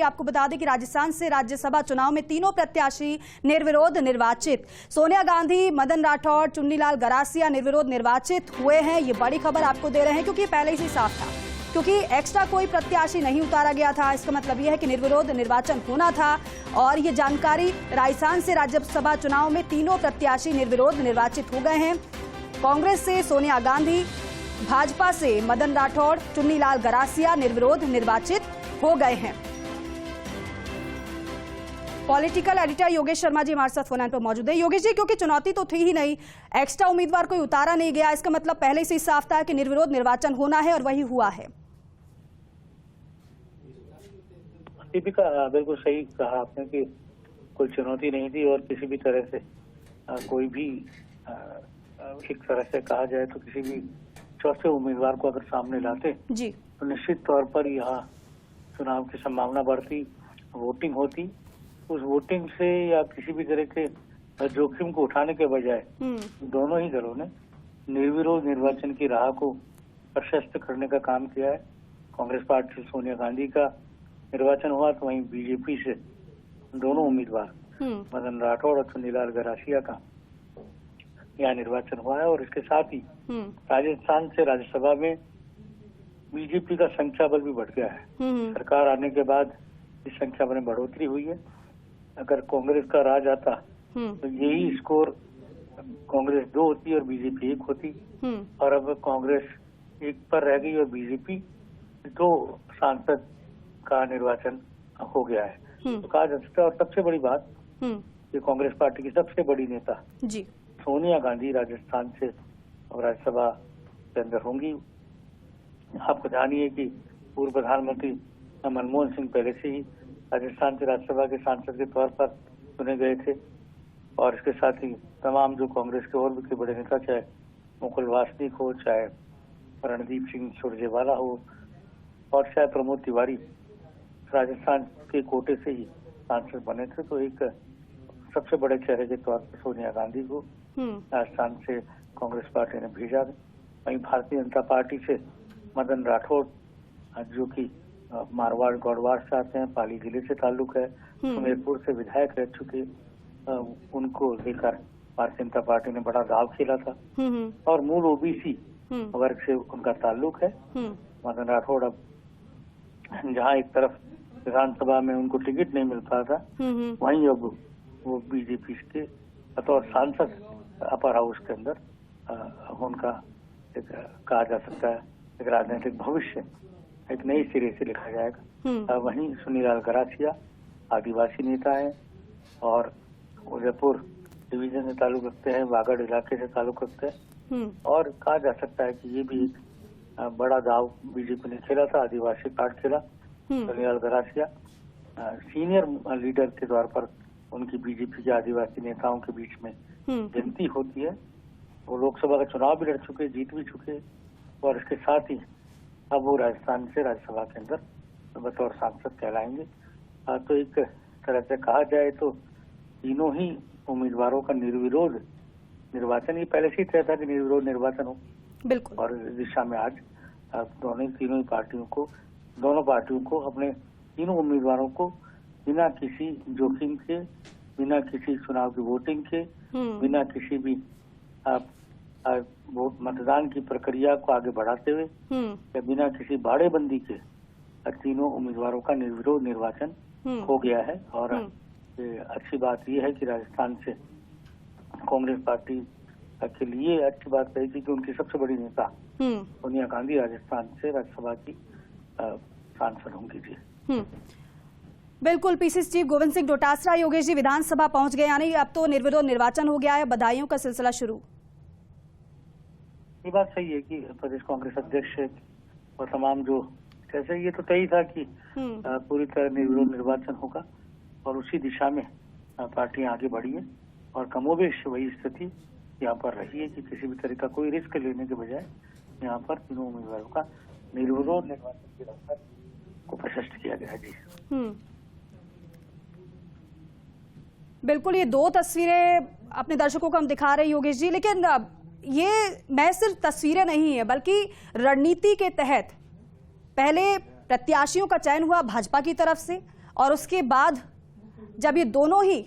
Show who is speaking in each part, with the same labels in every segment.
Speaker 1: आइए आपको बता दें कि राजस्थान से राज्यसभा चुनाव में तीनों प्रत्याशी निर्विरोध निर्वाचित। सोनिया गांधी, मदन राठौड़, चुन्नीलाल गरासिया निर्विरोध निर्वाचित हुए हैं। ये बड़ी खबर आपको दे रहे हैं क्योंकि पहले से साफ था, क्योंकि एक्स्ट्रा कोई प्रत्याशी नहीं उतारा गया था। इसका मतलब यह है कि निर्विरोध निर्वाचन होना था और ये जानकारी राजस्थान से राज्यसभा चुनाव में तीनों प्रत्याशी निर्विरोध निर्वाचित हो गए हैं। कांग्रेस से सोनिया गांधी, भाजपा से मदन राठौड़, चुन्नीलाल गरासिया निर्विरोध निर्वाचित हो गए हैं। पॉलिटिकल एडिटर योगेश शर्मा जी हमारे साथ फोन पर मौजूद है। योगेश जी, क्योंकि चुनौती तो थी ही नहीं, एक्स्ट्रा उम्मीदवार कोई उतारा नहीं गया, इसका मतलब पहले से ही साफ था कि निर्विरोध निर्वाचन होना है और वही हुआ है।
Speaker 2: दीपिका, बिल्कुल सही कहा आपने कि कोई चुनौती नहीं थी और किसी भी तरह से कोई भी एक तरह से कहा जाए तो किसी भी चौथे उम्मीदवार को अगर सामने लाते
Speaker 1: जी
Speaker 2: तो निश्चित तौर पर यहाँ चुनाव की संभावना बढ़ती, वोटिंग होती। उस वोटिंग से या किसी भी तरह के जोखिम को उठाने के बजाय दोनों ही दलों ने निर्विरोध निर्वाचन की राह को प्रशस्त करने का काम किया है। कांग्रेस पार्टी से सोनिया गांधी का निर्वाचन हुआ तो वहीं बीजेपी से दोनों उम्मीदवार मदन राठौड़ और चुन्नीलाल गरासिया का यहाँ निर्वाचन हुआ है। और इसके साथ ही राजस्थान से राज्यसभा में बीजेपी का संख्या बल भी बढ़ गया है। सरकार आने के बाद इस संख्या बल में बढ़ोतरी हुई है। अगर कांग्रेस का राज आता तो यही स्कोर कांग्रेस 2 होती और बीजेपी 1 होती, और अब कांग्रेस 1 पर रह गई और बीजेपी 2 सांसद का निर्वाचन हो गया है। तो कहा जा सकता है। और सबसे बड़ी बात ये कांग्रेस पार्टी की सबसे बड़ी नेता
Speaker 1: जी
Speaker 2: सोनिया गांधी राजस्थान से राज्यसभा के अंदर होंगी। आपको जानिए कि पूर्व प्रधानमंत्री मनमोहन सिंह पहले से ही राजस्थान से राज्यसभा के सांसद के तौर पर चुने गए थे। और इसके साथ ही तमाम जो कांग्रेस के और भी बड़े नेता, चाहे मुकुल वासनिक हो, चाहे रणदीप सिंह सुरजेवाला हो, और चाहे प्रमोद तिवारी, राजस्थान के कोटे से ही सांसद बने थे। तो एक सबसे बड़े चेहरे के तौर पर सोनिया गांधी को राजस्थान से कांग्रेस पार्टी ने भेजा। वहीं भारतीय जनता पार्टी से मदन राठौड़, जो कि मारवाड़ गौड़वाड़ से आते हैं, पाली जिले से ताल्लुक है, सुमेरपुर से विधायक रह चुके, उनको लेकर भारतीय जनता पार्टी ने बड़ा दाव खेला था। और मूल ओबीसी वर्ग से उनका ताल्लुक है। मदन राठौड़ अब जहाँ एक तरफ विधानसभा में उनको टिकट नहीं मिल पा था, वहीं अब वो बीजेपी के बतौर सांसद अपर हाउस के अंदर उनका एक कहा जा सकता है एक राजनीतिक भविष्य एक नई सिरे से लिखा जाएगा। वहीं चुन्नीलाल गरासिया आदिवासी नेता है और उदयपुर डिवीजन से ताल्लुक रखते हैं, वागड़ इलाके से ताल्लुक रखते हैं। और कहा जा सकता है कि ये भी एक बड़ा दाव बीजेपी ने खेला था, आदिवासी कार्ड खेला। चुन्नीलाल गरासिया सीनियर लीडर के तौर पर उनकी बीजेपी के आदिवासी नेताओं के बीच में गिनती होती है। वो लोकसभा का चुनाव भी लड़ चुके, जीत भी चुके, और इसके साथ ही अब वो राजस्थान से राज्यसभा के अंदर बतौर सांसद कहलाएंगे। तो एक तरह से कहा जाए तो तीनों ही उम्मीदवारों का निर्विरोध निर्वाचन, ये पहले से ही तय था कि निर्विरोध निर्वाचन हो।
Speaker 1: बिल्कुल। और
Speaker 2: इस दिशा में आज तीनों पार्टियों को अपने तीनों उम्मीदवारों को बिना किसी जोखिम के, बिना किसी चुनाव की वोटिंग के, बिना किसी भी मतदान की प्रक्रिया को आगे बढ़ाते हुए या बिना किसी बाड़ेबंदी के तीनों उम्मीदवारों का निर्विरोध निर्वाचन हो गया है। और अच्छी बात यह है कि राजस्थान से कांग्रेस पार्टी के लिए अच्छी बात रहेगी कि उनकी सबसे बड़ी नेता सोनिया गांधी राजस्थान से राज्यसभा की सांसद होंगी। जी
Speaker 1: बिल्कुल। पीसीसी चीफ गोविंद सिंह डोटासरा योगेश जी विधानसभा पहुंच गए, यानी अब तो निर्विरोध निर्वाचन हो गया है, बधाइयों का सिलसिला शुरू।
Speaker 2: ये बात सही है कि प्रदेश कांग्रेस अध्यक्ष और तमाम जो जैसे ये तो तय था कि पूरी तरह निर्विरोध निर्वाचन होगा, और उसी दिशा में पार्टियां आगे बढ़ी है। और कमोबेश वही स्थिति यहाँ पर रही है कि किसी भी तरह का कोई रिस्क लेने के बजाय यहाँ पर तीनों उम्मीदवारों का निर्विरोध निर्वाचन की रास्ता को प्रशस्त किया गया है। जी
Speaker 1: बिल्कुल। ये 2 तस्वीरें अपने दर्शकों को हम दिखा रहे हैं योगेश जी, लेकिन ये मैं सिर्फ तस्वीरें नहीं है बल्कि रणनीति के तहत पहले प्रत्याशियों का चयन हुआ भाजपा की तरफ से और उसके बाद जब ये दोनों ही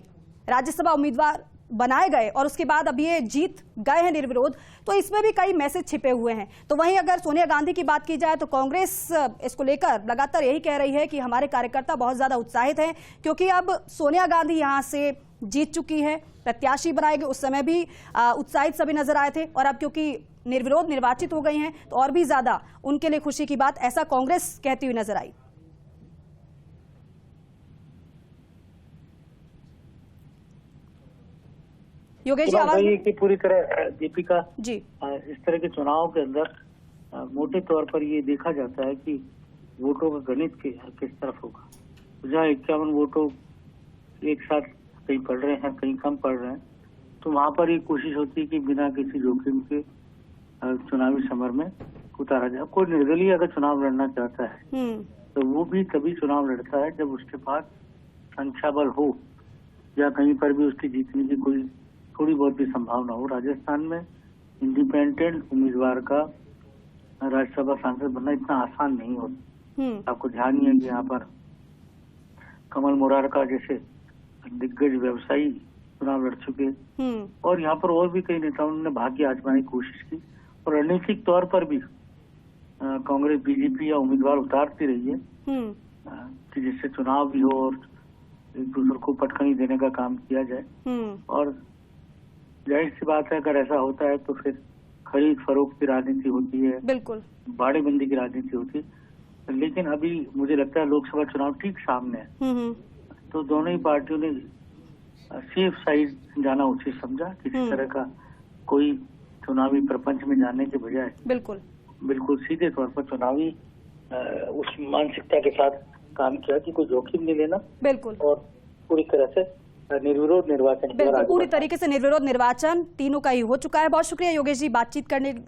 Speaker 1: राज्यसभा उम्मीदवार बनाए गए और उसके बाद अब ये जीत गए हैं निर्विरोध, तो इसमें भी कई मैसेज छिपे हुए हैं। तो वहीं अगर सोनिया गांधी की बात की जाए तो कांग्रेस इसको लेकर लगातार यही कह रही है कि हमारे कार्यकर्ता बहुत ज्यादा उत्साहित हैं, क्योंकि अब सोनिया गांधी यहां से जीत चुकी है, प्रत्याशी बनाए गए, उस समय भी उत्साहित सभी नजर आए थे, और अब क्योंकि निर्विरोध निर्वाचित हो गई हैं तो और भी ज्यादा उनके लिए खुशी की बात, ऐसा कांग्रेस कहती हुई नजर आई। योगेश जी आवाज
Speaker 2: कि पूरी तरह दीपिका
Speaker 1: जी,
Speaker 2: इस तरह के चुनाव के अंदर मोटे तौर पर ये देखा जाता है कि वोटों का गणित किस तरफ होगा। जहाँ 51 वोटों एक साथ कहीं पड़ रहे हैं, कहीं कम पड़ रहे हैं, तो वहां पर ये कोशिश होती है कि बिना किसी जोखिम के चुनावी समर में उतारा जाए। कोई निर्दलीय अगर चुनाव लड़ना चाहता है तो वो भी तभी चुनाव लड़ता है जब उसके पास संख्या बल हो या कहीं पर भी उसकी जीतने की कोई थोड़ी बहुत भी संभावना हो। राजस्थान में इंडिपेंडेंट उम्मीदवार का राज्यसभा सांसद बनना इतना आसान नहीं होता। आपको ध्यान ही है कि यहाँ पर कमल मोरारका जैसे दिग्गज व्यवसायी चुनाव लड़ चुके, और यहाँ पर और भी कई नेताओं ने भाग्य आजमाने की कोशिश की, और रणनीतिक तौर पर भी कांग्रेस बीजेपी या उम्मीदवार उतारती रही है कि जिससे चुनाव भी हो और एक दूसरे को पटखनी देने का काम किया जाए। और जाहिर सी बात है, अगर ऐसा होता है तो फिर खरीद फरोख्त की राजनीति होती है, बिल्कुल बाड़ेबंदी की राजनीति होती है। लेकिन अभी मुझे लगता है लोकसभा चुनाव ठीक सामने है, तो दोनों ही पार्टियों ने सेफ साइड जाना उचित समझा। किसी तरह का कोई चुनावी प्रपंच में जाने के बजाय बिल्कुल सीधे तौर पर चुनावी उस मानसिकता के साथ काम किया कि कोई जोखिम नहीं लेना, बिल्कुल, और पूरी तरह से निर्विरोध निर्वाचन,
Speaker 1: पूरी तरीके से निर्विरोध निर्वाचन तीनों का ही हो चुका है। बहुत शुक्रिया योगेश जी बातचीत करने के लिए।